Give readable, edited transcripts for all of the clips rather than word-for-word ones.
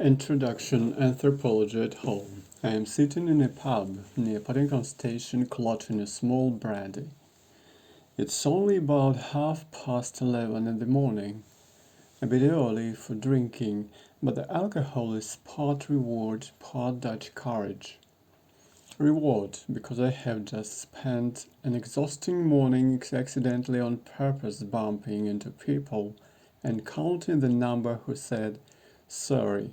Introduction Anthropology at Home. I am sitting in a pub near Paddington Station clutching a small brandy. It's only about 11:30 in the morning, a bit early for drinking, but the alcohol is part reward, part Dutch courage. Reward because I have just spent an exhausting morning accidentally on purpose bumping into people and counting the number who said sorry.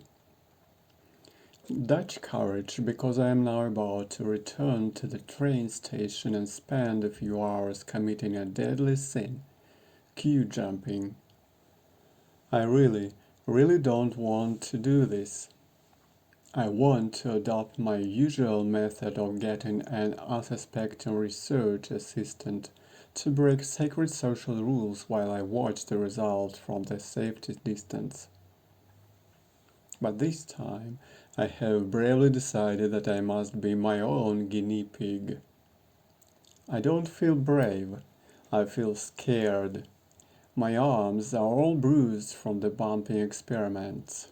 Dutch courage because I am now about to return to the train station and spend a few hours committing a deadly sin, queue jumping. I really don't want to do this. I want to adopt my usual method of getting an unsuspecting research assistant to break sacred social rules while I watch the result from the safety distance. But this time I have bravely decided that I must be my own guinea pig. I don't feel brave, I feel scared. My arms are all bruised from the bumping experiments.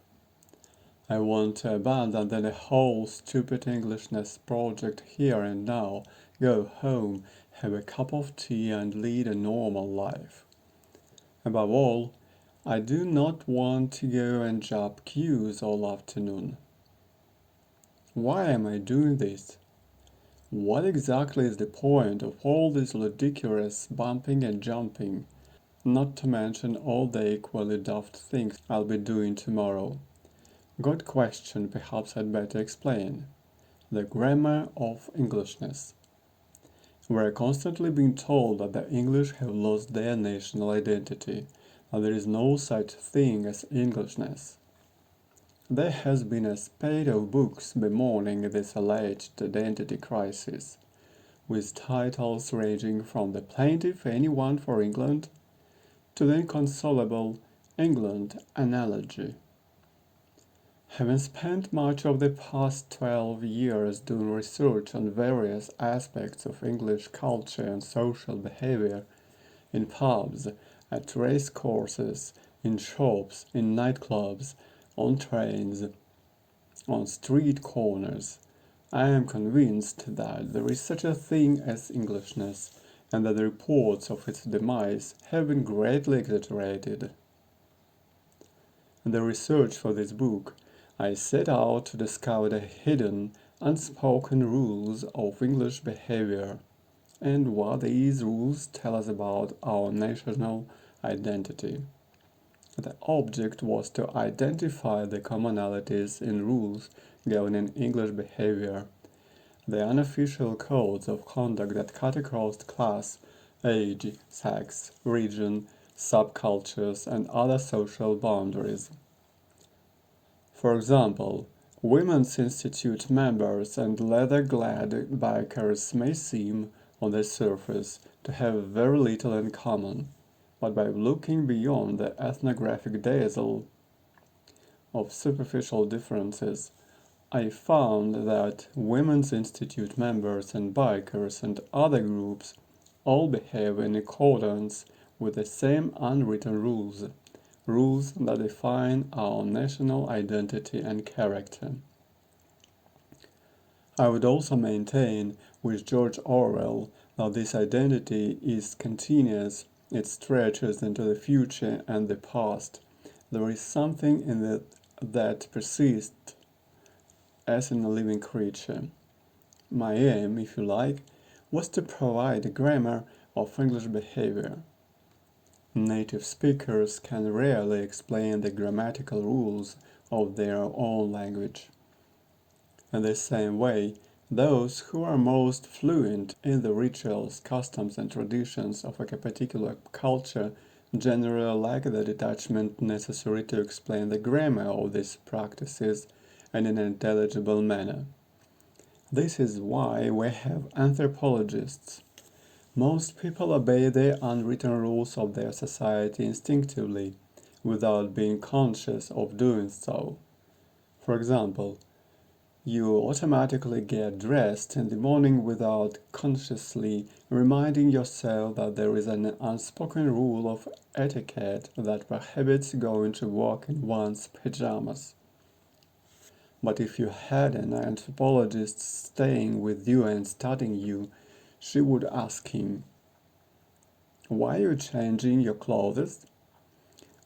I want to abandon the whole stupid Englishness project here and now, go home, have a cup of tea and lead a normal life. Above all, I do not want to go and jump queues all afternoon. Why am I doing this? What exactly is the point of all this ludicrous bumping and jumping, not to mention all the equally daft things I'll be doing tomorrow? Good question, perhaps I'd better explain. The grammar of Englishness. We're constantly being told that the English have lost their national identity, that there is no such thing as Englishness. There has been a spate of books bemoaning this alleged identity crisis, with titles ranging from The Plaintiff Anyone for England to the inconsolable England Analogy. Having spent much of the past 12 years doing research on various aspects of English culture and social behavior, in pubs, at race courses, in shops, in nightclubs, on trains, on street corners, I am convinced that there is such a thing as Englishness, and that the reports of its demise have been greatly exaggerated. In the research for this book, I set out to discover the hidden, unspoken rules of English behavior, and what these rules tell us about our national identity. The object was to identify the commonalities in rules governing English behavior, the unofficial codes of conduct that cut across class, age, sex, region, subcultures, and other social boundaries. For example, Women's Institute members and leather-clad bikers may seem, on the surface, to have very little in common, but by looking beyond the ethnographic dazzle of superficial differences, I found that Women's Institute members and bikers and other groups all behave in accordance with the same unwritten rules, rules that define our national identity and character. I would also maintain, with George Orwell, that this identity is continuous, it stretches into the future and the past. There is something in it that persists as in a living creature. My aim, if you like, was to provide a grammar of English behavior. Native speakers can rarely explain the grammatical rules of their own language. In the same way, those who are most fluent in the rituals, customs, and traditions of a particular culture generally lack the detachment necessary to explain the grammar of these practices in an intelligible manner. This is why we have anthropologists. Most people obey the unwritten rules of their society instinctively, without being conscious of doing so. For example, you automatically get dressed in the morning without consciously reminding yourself that there is an unspoken rule of etiquette that prohibits going to work in one's pajamas. But if you had an anthropologist staying with you and studying you, she would ask him, "Why are you changing your clothes?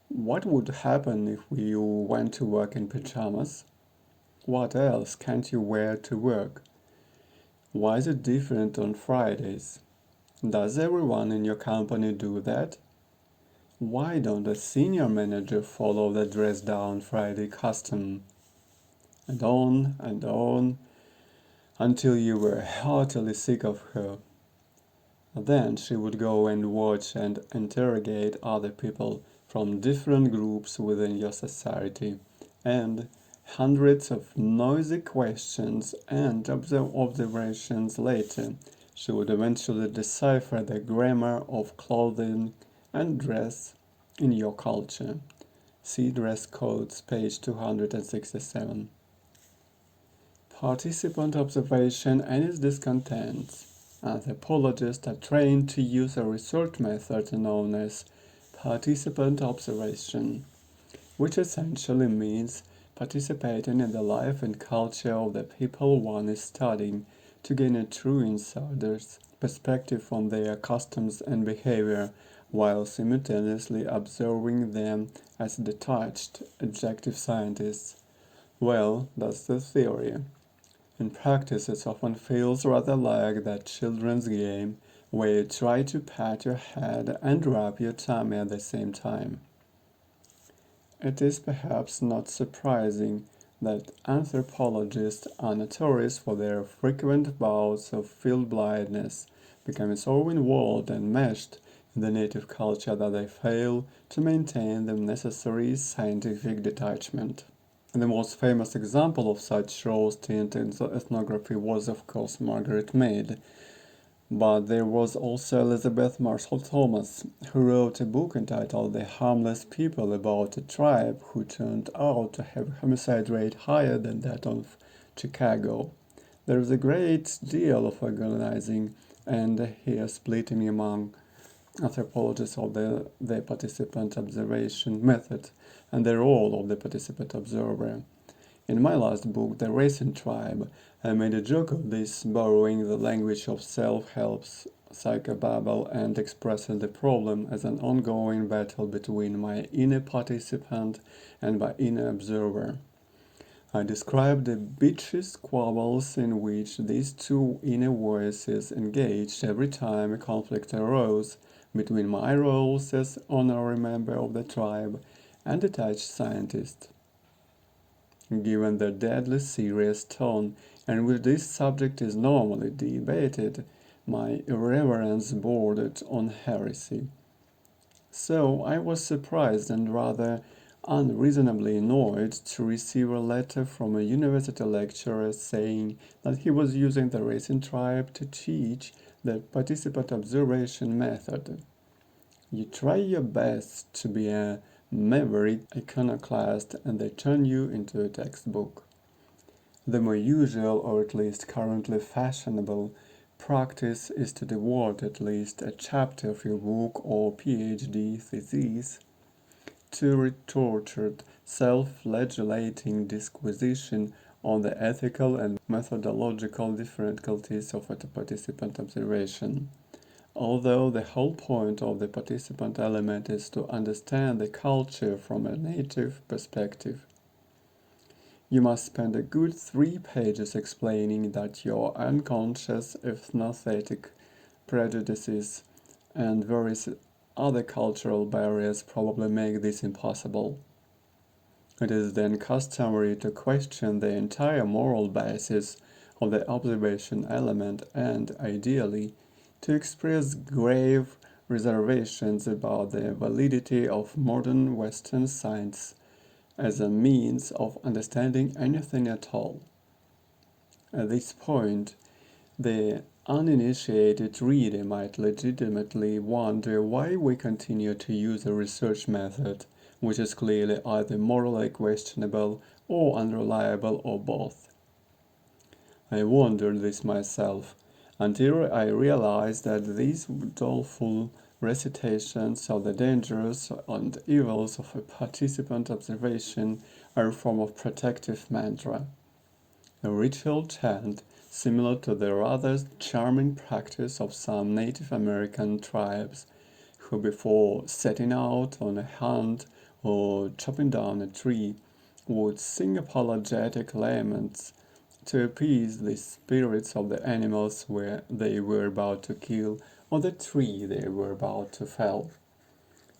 What would happen if you went to work in pajamas? What else can't you wear to work? Why is it different on Fridays? Does everyone in your company do that? Why don't the senior manager follow the dress down Friday custom?" And on, until you were heartily sick of her. Then she would go and watch and interrogate other people from different groups within your society, and hundreds of noisy questions and observations later, she would eventually decipher the grammar of clothing and dress in your culture. See Dress Codes, page 267. Participant observation and its discontents. Anthropologists are trained to use a research method known as participant observation, which essentially means participating in the life and culture of the people one is studying to gain a true insider's perspective on their customs and behavior, while simultaneously observing them as detached, objective scientists. Well, that's the theory. In practice, it often feels rather like that children's game where you try to pat your head and rub your tummy at the same time. It is perhaps not surprising that anthropologists are notorious for their frequent bouts of field blindness, becoming so involved and meshed in the native culture that they fail to maintain the necessary scientific detachment. And the most famous example of such rose-tinted ethnography was, of course, Margaret Mead. But there was also Elizabeth Marshall Thomas, who wrote a book entitled The Harmless People about a tribe who turned out to have a homicide rate higher than that of Chicago. There is a great deal of organizing and hair splitting among anthropologists of the participant observation method and the role of the participant observer. In my last book, The Racing Tribe, I made a joke of this, borrowing the language of self-help psychobabble and expressing the problem as an ongoing battle between my inner participant and my inner observer. I described the bitchy squabbles in which these two inner voices engaged every time a conflict arose between my roles as honorary member of the tribe and detached scientist. Given the deadly serious tone in which this subject is normally debated, my irreverence bordered on heresy. So I was surprised and rather unreasonably annoyed to receive a letter from a university lecturer saying that he was using the racing tribe to teach the participant observation method. You try your best to be a maverick iconoclast and they turn you into a textbook. The more usual, or at least currently fashionable, practice is to devote at least a chapter of your book or PhD thesis to tortured, self-flagellating disquisition on the ethical and methodological difficulties of a participant observation. Although the whole point of the participant element is to understand the culture from a native perspective. You must spend a good 3 pages explaining that your unconscious ethnothetic prejudices and various other cultural barriers probably make this impossible. It is then customary to question the entire moral basis of the observation element and, ideally, to express grave reservations about the validity of modern Western science as a means of understanding anything at all. At this point, the uninitiated reader might legitimately wonder why we continue to use a research method which is clearly either morally questionable or unreliable or both. I wondered this myself until I realized that these doleful recitations of the dangers and evils of a participant observation are a form of protective mantra. a ritual chant similar to the rather charming practice of some Native American tribes, who before setting out on a hunt or chopping down a tree would sing apologetic laments to appease the spirits of the animals where they were about to kill or the tree they were about to fell.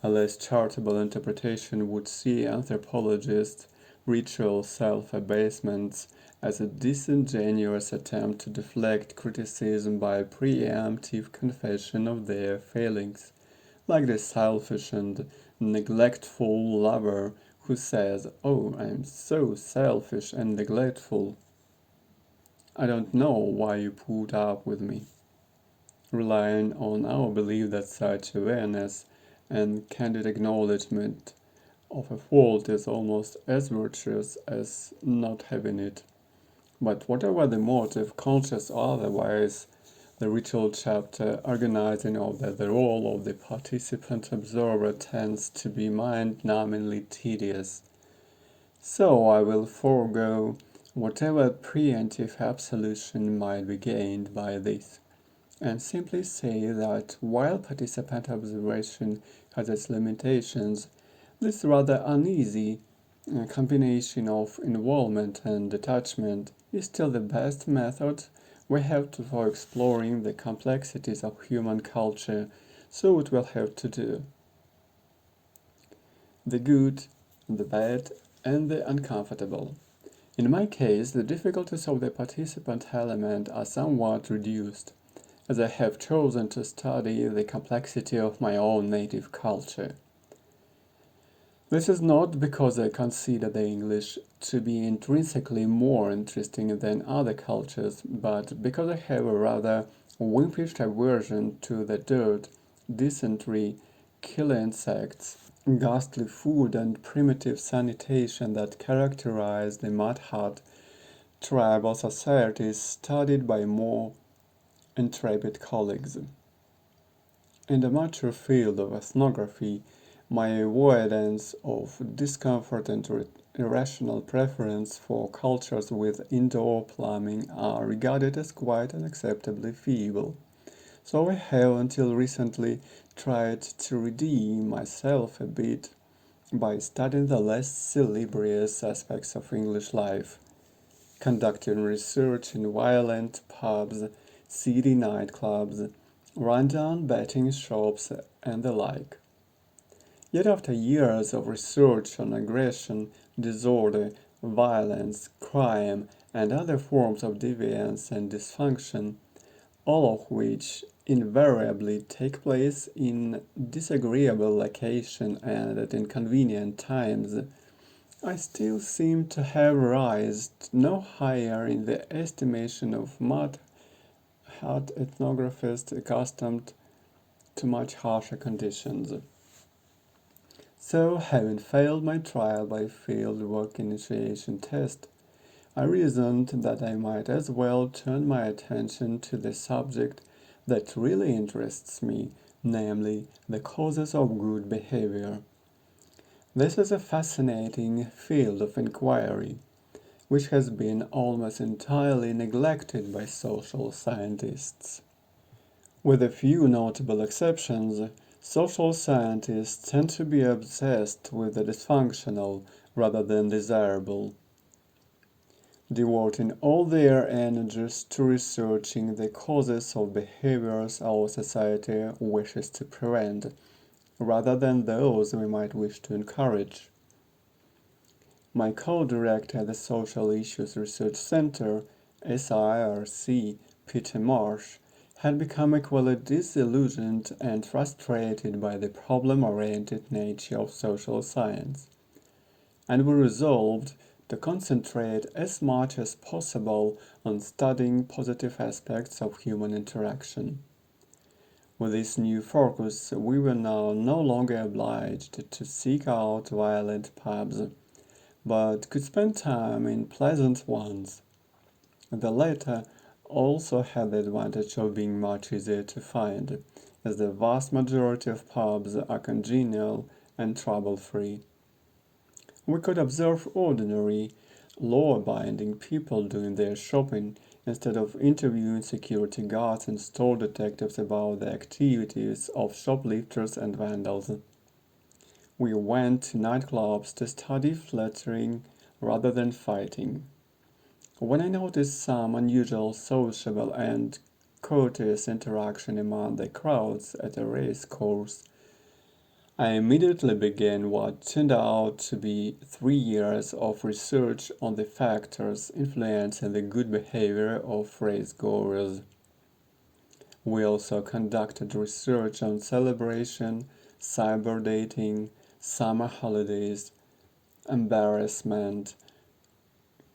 A less charitable interpretation would see anthropologists' ritual self-abasements as a disingenuous attempt to deflect criticism by preemptive confession of their failings, like the selfish and neglectful lover who says, "Oh, I'm so selfish and neglectful. I don't know why you put up with me," relying on our belief that such awareness and candid acknowledgement of a fault is almost as virtuous as not having it. But whatever the motive, conscious or otherwise, the ritual chapter organizing of that the role of the participant observer tends to be mind-numbingly tedious. So I will forego whatever preemptive absolution might be gained by this, and simply say that while participant observation has its limitations, this rather uneasy combination of involvement and detachment is still the best method we have for exploring the complexities of human culture, so it will have to do. The good, the bad, and the uncomfortable. In my case, the difficulties of the participant element are somewhat reduced, as I have chosen to study the complexity of my own native culture. This is not because I consider the English to be intrinsically more interesting than other cultures, but because I have a rather wimpish aversion to the dirt, dysentery, killer insects, ghastly food, and primitive sanitation that characterize the mud hut tribal societies studied by more intrepid colleagues. In the mature field of ethnography, my avoidance of discomfort and irrational preference for cultures with indoor plumbing are regarded as quite unacceptably feeble. So I have until recently tried to redeem myself a bit by studying the less salubrious aspects of English life, conducting research in violent pubs, seedy nightclubs, rundown betting shops, and the like. Yet after years of research on aggression, disorder, violence, crime, and other forms of deviance and dysfunction, all of which invariably take place in disagreeable location and at inconvenient times, I still seem to have risen no higher in the estimation of mud hut ethnographers accustomed to much harsher conditions. So, having failed my trial by field work initiation test, I reasoned that I might as well turn my attention to the subject that really interests me, namely the causes of good behavior. This is a fascinating field of inquiry, which has been almost entirely neglected by social scientists. With a few notable exceptions, social scientists tend to be obsessed with the dysfunctional rather than desirable, devoting all their energies to researching the causes of behaviors our society wishes to prevent, rather than those we might wish to encourage. My co-director at the Social Issues Research Center, SIRC, Peter Marsh, had become equally disillusioned and frustrated by the problem-oriented nature of social science, and we resolved to concentrate as much as possible on studying positive aspects of human interaction. With this new focus, we were now no longer obliged to seek out violent pubs, but could spend time in pleasant ones. The latter also had the advantage of being much easier to find, as the vast majority of pubs are congenial and trouble-free. We could observe ordinary, law-abiding people doing their shopping instead of interviewing security guards and store detectives about the activities of shoplifters and vandals. We went to nightclubs to study flattering rather than fighting. When I noticed some unusual sociable and courteous interaction among the crowds at a race course, I immediately began what turned out to be 3 years of research on the factors influencing the good behavior of racegoers. We also conducted research on celebration, cyber dating, summer holidays, embarrassment,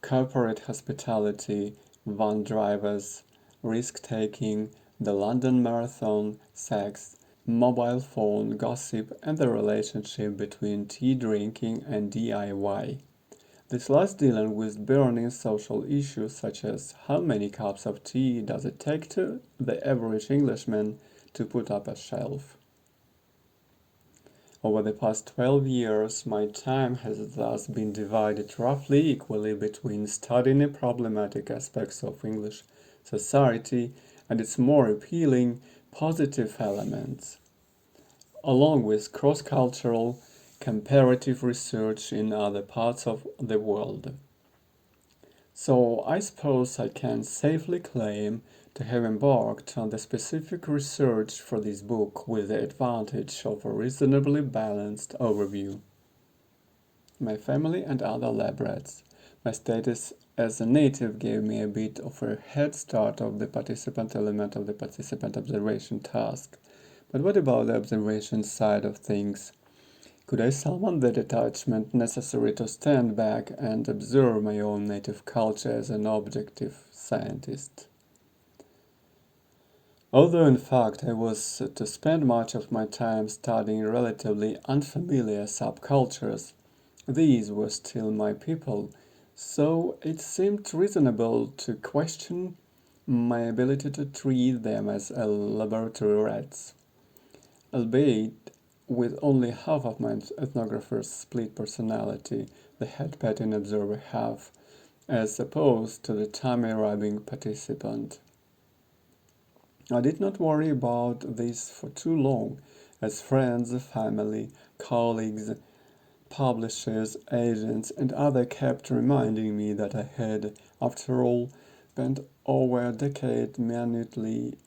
corporate hospitality, van drivers, risk-taking, the London Marathon, sex, mobile phone gossip, and the relationship between tea drinking and DIY. This last dealing with burning social issues such as how many cups of tea does it take to the average Englishman to put up a shelf. Over the past 12 years, my time has thus been divided roughly equally between studying the problematic aspects of English society and its more appealing, positive elements, along with cross-cultural, comparative research in other parts of the world. So I suppose I can safely claim to have embarked on the specific research for this book with the advantage of a reasonably balanced overview. My family and other lab rats. My status as a native gave me a bit of a head start of the participant element of the participant observation task. But what about the observation side of things? Could I summon the detachment necessary to stand back and observe my own native culture as an objective scientist? Although in fact I was to spend much of my time studying relatively unfamiliar subcultures, these were still my people, so it seemed reasonable to question my ability to treat them as laboratory rats, albeit with only half of my ethnographer's split personality, the head-patting observer half, as opposed to the tummy-rubbing participant. I did not worry about this for too long, as friends, family, colleagues, publishers, agents, and others kept reminding me that I had, after all, spent over a decade minutely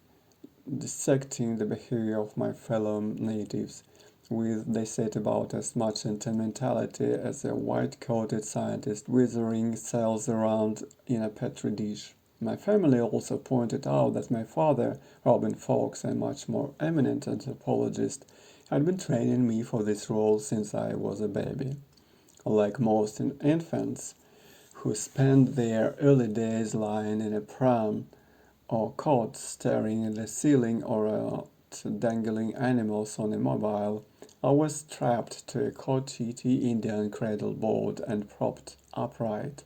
dissecting the behavior of my fellow natives, with, they said, about as much sentimentality as a white-coated scientist withering cells around in a petri dish. My family also pointed out that my father, Robin Fox, a much more eminent anthropologist, had been training me for this role since I was a baby. Like most infants, who spend their early days lying in a pram or caught staring at the ceiling or at dangling animals on a mobile, I was strapped to a Kotiti Indian cradle board and propped upright.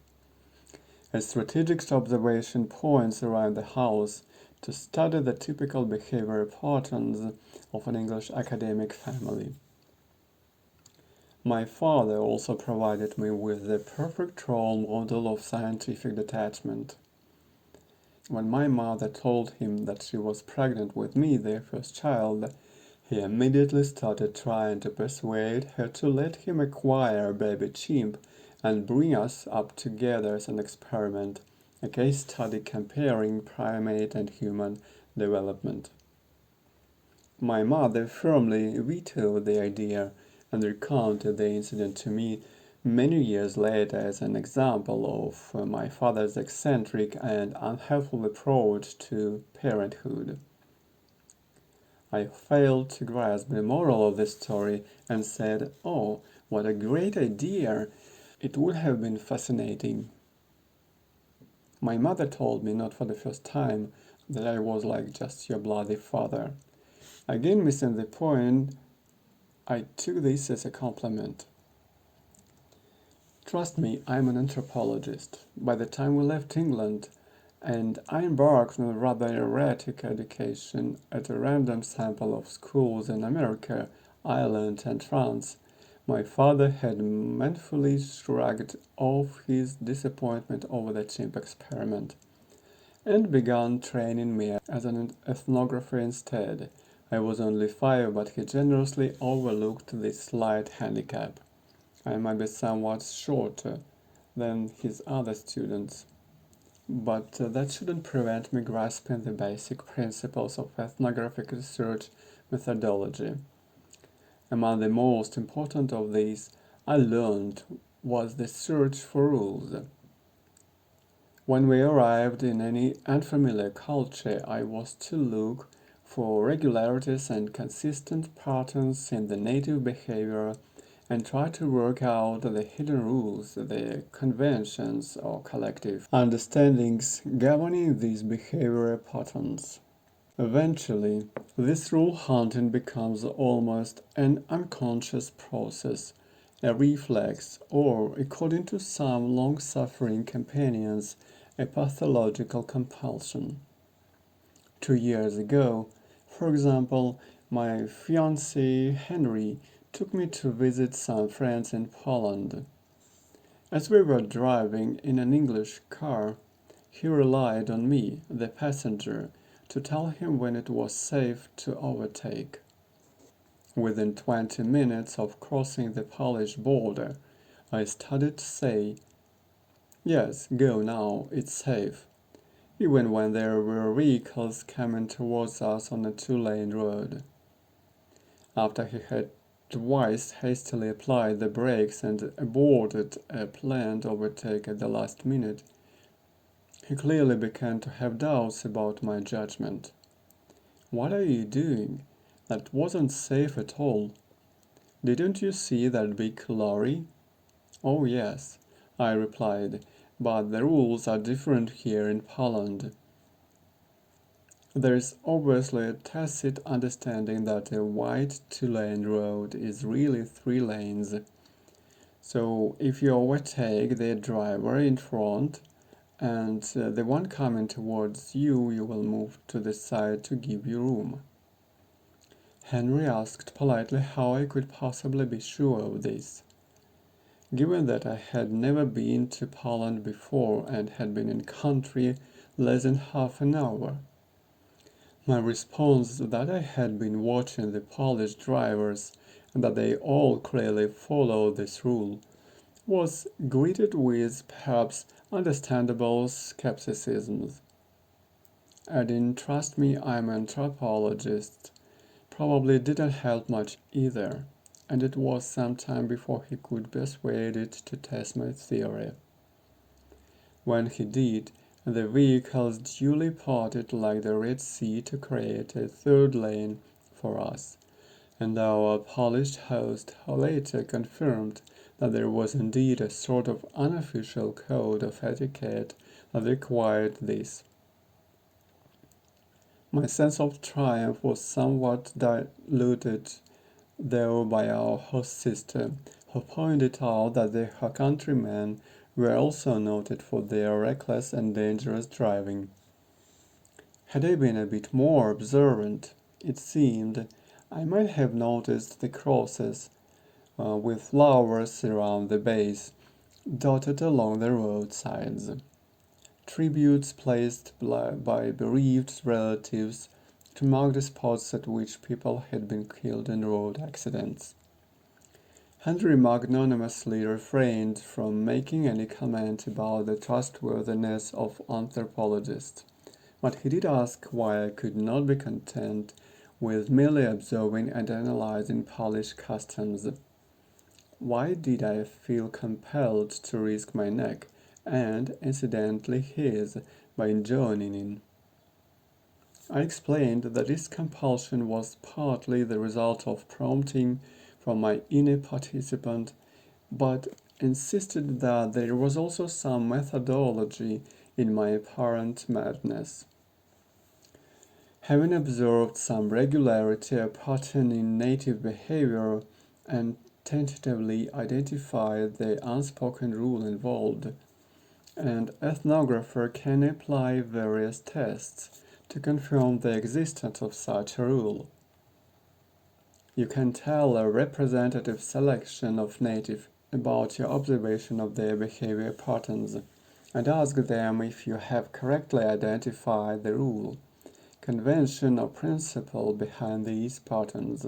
A strategic observation points around the house to study the typical behavior patterns of an English academic family. My father also provided me with the perfect role model of scientific detachment. When my mother told him that she was pregnant with me, their first child, he immediately started trying to persuade her to let him acquire a baby chimp and bring us up together as an experiment, a case study comparing primate and human development. My mother firmly vetoed the idea and recounted the incident to me many years later as an example of my father's eccentric and unhelpful approach to parenthood. I failed to grasp the moral of the story and said, "Oh, what a great idea! It would have been fascinating." My mother told me, not for the first time, that I was like just your bloody father. Again missing the point, I took this as a compliment. Trust me, I'm an anthropologist. By the time we left England, and I embarked on a rather erratic education at a random sample of schools in America, Ireland, and France, My father had manfully shrugged off his disappointment over the chimp experiment and began training me as an ethnographer instead. I was only 5, but he generously overlooked this slight handicap. I might be somewhat shorter than his other students, but that shouldn't prevent me grasping the basic principles of ethnographic research methodology. Among the most important of these I learned was the search for rules. When we arrived in any unfamiliar culture, I was to look for regularities and consistent patterns in the native behavior and try to work out the hidden rules, the conventions or collective understandings governing these behavioral patterns. Eventually, this rule hunting becomes almost an unconscious process, a reflex, or, according to some long-suffering companions, a pathological compulsion. 2 years ago, for example, my fiancé Henry took me to visit some friends in Poland. As we were driving in an English car, he relied on me, the passenger, to tell him when it was safe to overtake. Within 20 minutes of crossing the Polish border, I started to say, "Yes, go now, it's safe," even when there were vehicles coming towards us on a two-lane road. After he had twice hastily applied the brakes and aborted a planned overtake at the last minute, he clearly began to have doubts about my judgment. "What are you doing? That wasn't safe at all. Didn't you see that big lorry?" "Oh, yes," I replied, "but the rules are different here in Poland. There is obviously a tacit understanding that a wide two-lane road is really 3 lanes. So if you overtake the driver in front and the one coming towards you, you will move to the side to give you room." Henry asked politely how I could possibly be sure of this, given that I had never been to Poland before and had been in country less than half an hour. My response that I had been watching the Polish drivers and that they all clearly followed this rule was greeted with perhaps understandable skepticism. Adding, "Trust me, I'm an anthropologist," probably didn't help much either, and it was some time before he could be persuaded to test my theory. When he did, the vehicles duly parted like the Red Sea to create a third lane for us, and our Polish host later confirmed that there was indeed a sort of unofficial code of etiquette that required this. My sense of triumph was somewhat diluted, though, by our host sister, who pointed out that her countrymen were also noted for their reckless and dangerous driving. Had I been a bit more observant, it seemed, I might have noticed the crosses with flowers around the base, dotted along the roadsides. Tributes placed by bereaved relatives to mark the spots at which people had been killed in road accidents. Henry magnanimously refrained from making any comment about the trustworthiness of anthropologists, but he did ask why I could not be content with merely observing and analyzing Polish customs. Why did I feel compelled to risk my neck, and incidentally his, by joining in? I explained that this compulsion was partly the result of prompting from my inner participant, but insisted that there was also some methodology in my apparent madness. Having observed some regularity or pattern in native behavior and tentatively identified the unspoken rule involved, an ethnographer can apply various tests to confirm the existence of such a rule. You can tell a representative selection of native about your observation of their behavior patterns and ask them if you have correctly identified the rule, convention, or principle behind these patterns.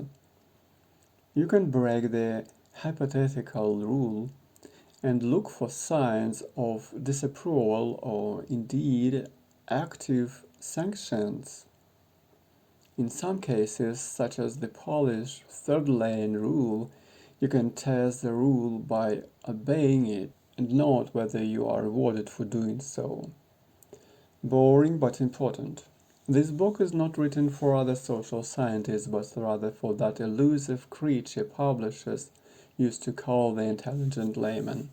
You can break the hypothetical rule and look for signs of disapproval or indeed active sanctions. In some cases, such as the Polish third lane rule, you can test the rule by obeying it and note whether you are rewarded for doing so. Boring but important. This book is not written for other social scientists, but rather for that elusive creature publishers used to call the intelligent layman.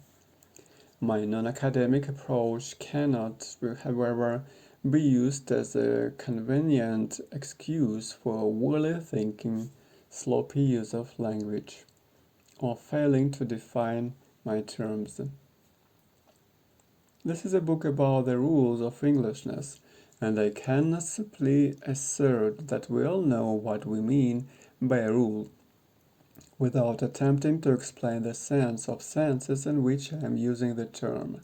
My non-academic approach cannot, however, be used as a convenient excuse for woolly thinking, sloppy use of language, or failing to define my terms. This is a book about the rules of Englishness, and I cannot simply assert that we all know what we mean by a rule, without attempting to explain the sense of senses in which I am using the term.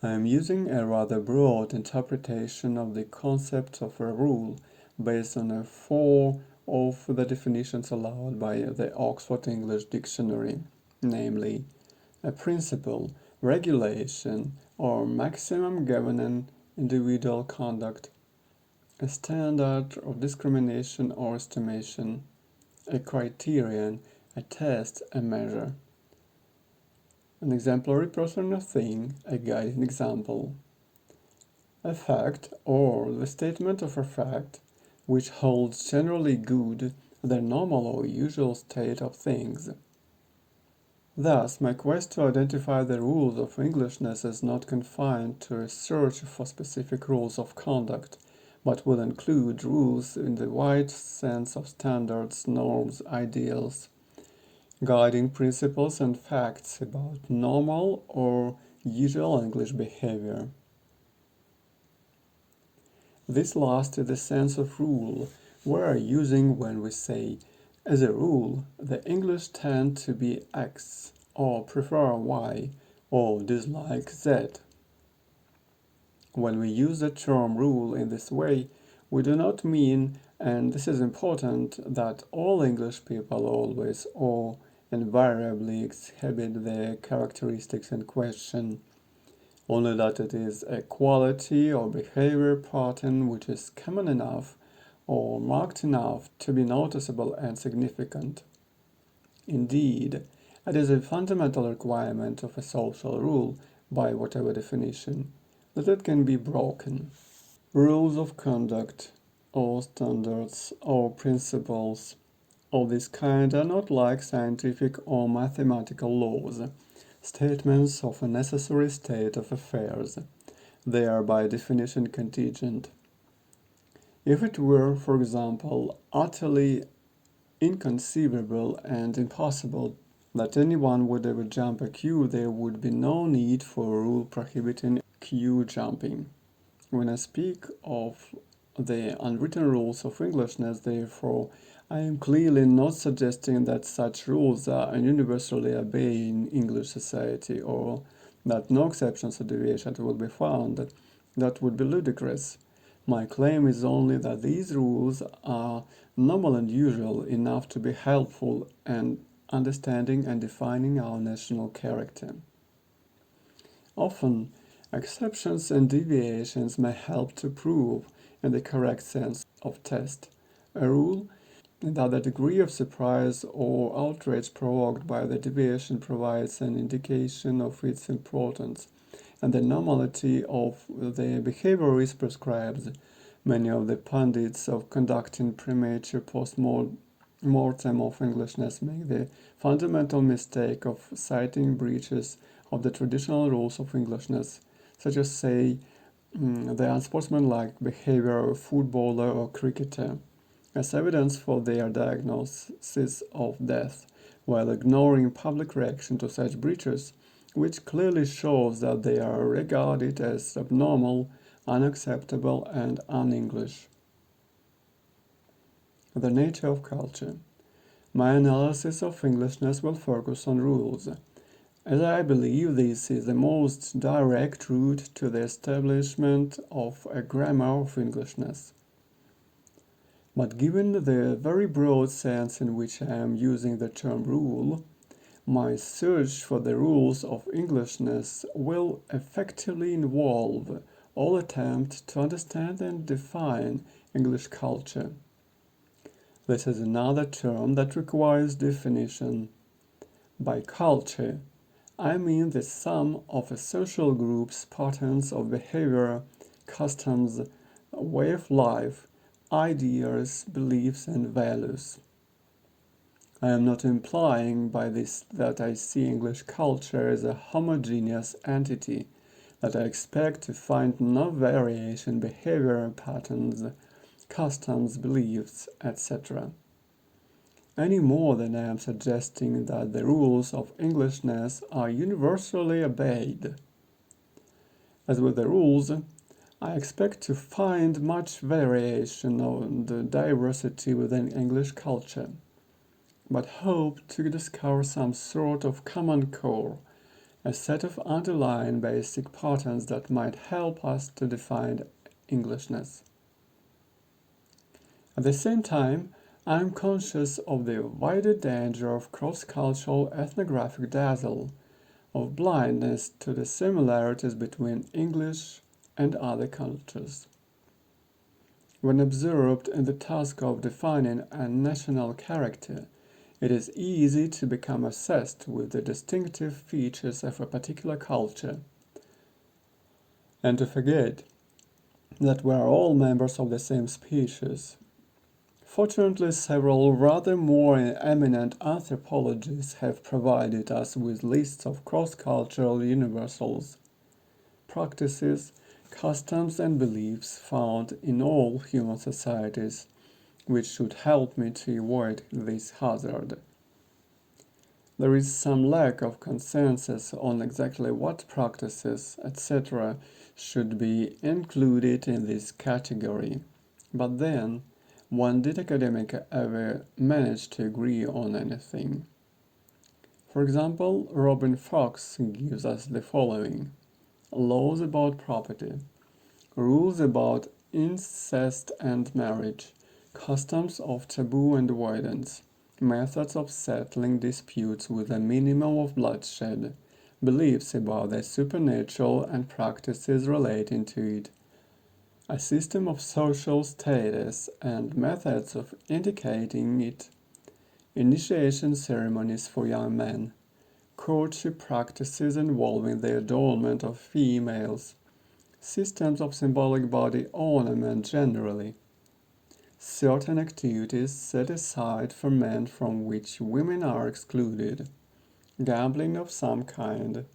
I am using a rather broad interpretation of the concept of a rule based on 4 of the definitions allowed by the Oxford English Dictionary, namely, a principle, regulation, or maximum governing individual conduct, a standard of discrimination or estimation, a criterion, a test, a measure, an exemplary person or thing, a guiding example, a fact or the statement of a fact which holds generally good the normal or usual state of things. Thus, my quest to identify the rules of Englishness is not confined to a search for specific rules of conduct, but will include rules in the wide sense of standards, norms, ideals, guiding principles and facts about normal or usual English behavior. This last is the sense of rule we are using when we say, as a rule, the English tend to be X, or prefer Y, or dislike Z. When we use the term rule in this way, we do not mean, and this is important, that all English people always or invariably exhibit the characteristics in question, only that it is a quality or behavior pattern which is common enough or marked enough to be noticeable and significant. Indeed, it is a fundamental requirement of a social rule, by whatever definition, that it can be broken. Rules of conduct, or standards, or principles of this kind are not like scientific or mathematical laws, statements of a necessary state of affairs. They are by definition contingent. If it were, for example, utterly inconceivable and impossible that anyone would ever jump a queue, there would be no need for a rule prohibiting queue jumping. When I speak of the unwritten rules of Englishness, therefore, I am clearly not suggesting that such rules are universally obeyed in English society, or that no exceptions or deviations will be found. That would be ludicrous. My claim is only that these rules are normal and usual enough to be helpful in understanding and defining our national character. Often, exceptions and deviations may help to prove, in the correct sense of test, a rule, and that the degree of surprise or outrage provoked by the deviation provides an indication of its importance, and the normality of the behavior is prescribed. Many of the pundits of conducting premature post-mortem of Englishness make the fundamental mistake of citing breaches of the traditional rules of Englishness, such as, say, the unsportsmanlike behavior of a footballer or cricketer, as evidence for their diagnosis of death, while ignoring public reaction to such breaches, which clearly shows that they are regarded as abnormal, unacceptable, and un-English. The nature of culture. My analysis of Englishness will focus on rules, as I believe this is the most direct route to the establishment of a grammar of Englishness. But given the very broad sense in which I am using the term rule, my search for the rules of Englishness will effectively involve all attempt to understand and define English culture. This is another term that requires definition. By culture, I mean the sum of a social group's patterns of behavior, customs, way of life, ideas, beliefs, and values. I am not implying by this that I see English culture as a homogeneous entity, that I expect to find no variation in behavior patterns, customs, beliefs, etc. Any more than I am suggesting that the rules of Englishness are universally obeyed. As with the rules, I expect to find much variation and diversity within English culture, but hope to discover some sort of common core, a set of underlying basic patterns that might help us to define Englishness. At the same time, I am conscious of the wider danger of cross-cultural ethnographic dazzle, of blindness to the similarities between English and other cultures. When absorbed in the task of defining a national character, it is easy to become obsessed with the distinctive features of a particular culture, and to forget that we are all members of the same species. Fortunately, several rather more eminent anthropologists have provided us with lists of cross-cultural universals, practices, customs, and beliefs found in all human societies, which should help me to avoid this hazard. There is some lack of consensus on exactly what practices, etc., should be included in this category. But then, when did academics ever manage to agree on anything? For example, Robin Fox gives us the following: laws about property, rules about incest and marriage, customs of taboo and avoidance, methods of settling disputes with a minimum of bloodshed, beliefs about the supernatural and practices relating to it, a system of social status and methods of indicating it, initiation ceremonies for young men, courtship practices involving the adornment of females, systems of symbolic body ornament generally, certain activities set aside for men from which women are excluded, gambling of some kind,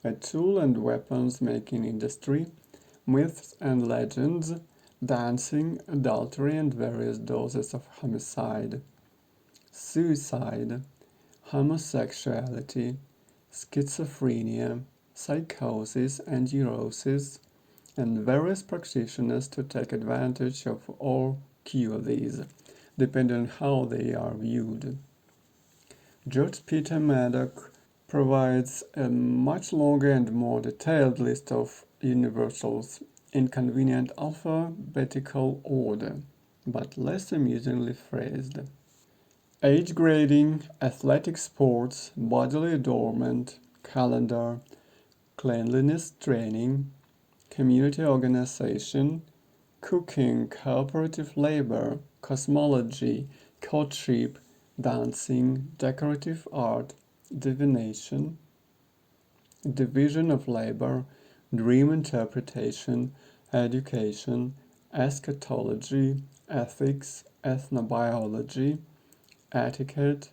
a tool and weapons making industry, myths and legends, dancing, adultery and various doses of homicide, suicide, homosexuality, schizophrenia, psychosis and neurosis, and various practitioners to take advantage of or cure these, depending on how they are viewed. George Peter Maddock provides a much longer and more detailed list of universals in convenient alphabetical order, but less amusingly phrased. Age grading, athletic sports, bodily adornment, calendar, cleanliness training, community organization, cooking, cooperative labor, cosmology, courtship, dancing, decorative art, divination, division of labor, dream interpretation, education, eschatology, ethics, ethnobiology, etiquette,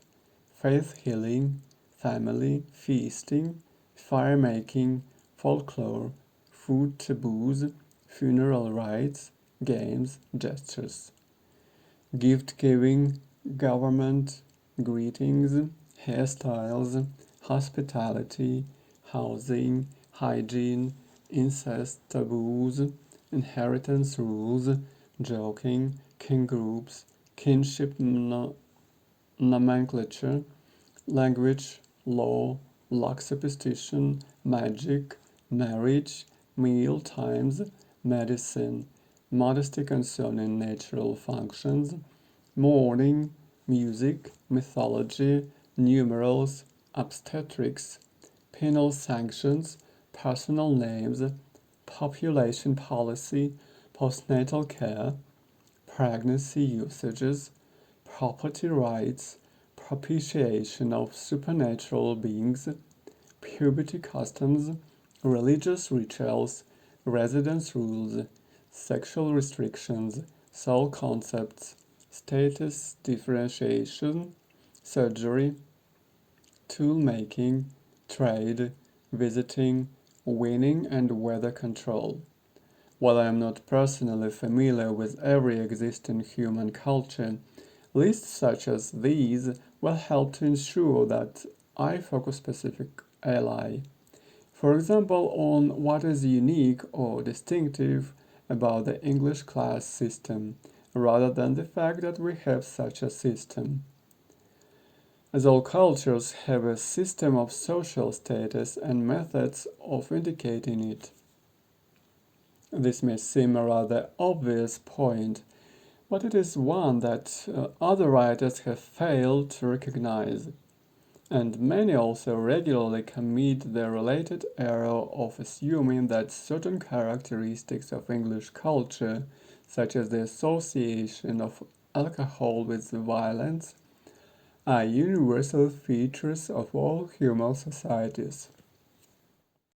faith healing, family, feasting, fire making, folklore, food taboos, funeral rites, games, gestures, gift giving, government, greetings, hairstyles, hospitality, housing, hygiene, incest taboos, inheritance rules, joking, kin groups, kinship nomenclature, language, law, luck, superstition, magic, marriage, meal times, medicine, modesty concerning natural functions, mourning, music, mythology, numerals, obstetrics, penal sanctions, personal names, population policy, postnatal care, pregnancy usages, property rights, propitiation of supernatural beings, puberty customs, religious rituals, residence rules, sexual restrictions, soul concepts, status differentiation, surgery, tool making, trade, visiting, winning, and weather control. While I am not personally familiar with every existing human culture, lists such as these will help to ensure that I focus specific ally. For example, on what is unique or distinctive about the English class system, rather than the fact that we have such a system. As all cultures have a system of social status and methods of indicating it. This may seem a rather obvious point, but it is one that other writers have failed to recognize, and many also regularly commit the related error of assuming that certain characteristics of English culture, such as the association of alcohol with violence, are universal features of all human societies.